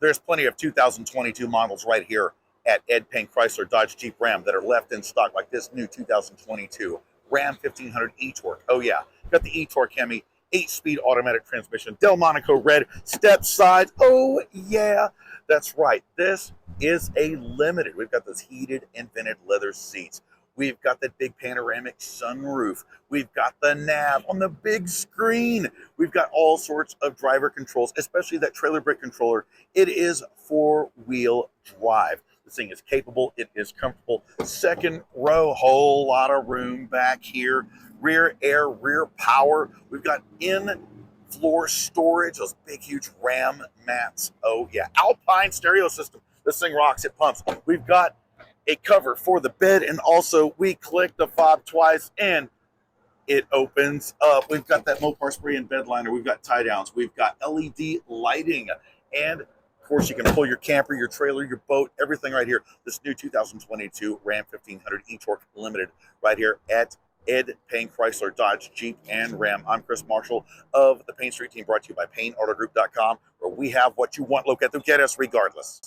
There's plenty of 2022 models right here at Ed Payne Chrysler Dodge Jeep Ram that are left in stock, like this new 2022 Ram 1500 e-torque. Oh yeah, got the e-torque Hemi, 8-speed automatic transmission, Delmonico red, step sides. Oh yeah, that's right. This is a limited. We've got those heated and vented leather seats. We've got the big panoramic sunroof. We've got the nav on the big screen. We've got all sorts of driver controls, especially that trailer brake controller. It is 4-wheel drive. This thing is capable. It is comfortable. Second row, whole lot of room back here. Rear air, rear power. We've got in-floor storage, those big, huge Ram mats. Oh, yeah. Alpine stereo system. This thing rocks. It pumps. We've got a cover for the bed, and also we click the fob twice and it opens up. We've got that Mopar spray and bed liner. We've got tie downs. We've got LED lighting, and of course you can pull your camper, your trailer, your boat, everything right here. This new 2022 Ram 1500 e-torque limited right here at Ed Payne Chrysler Dodge Jeep and Ram. I'm Chris Marshall of the Payne Street Team, brought to you by PayneAutoGroup.com, where we have what you want. Look at them, get us regardless.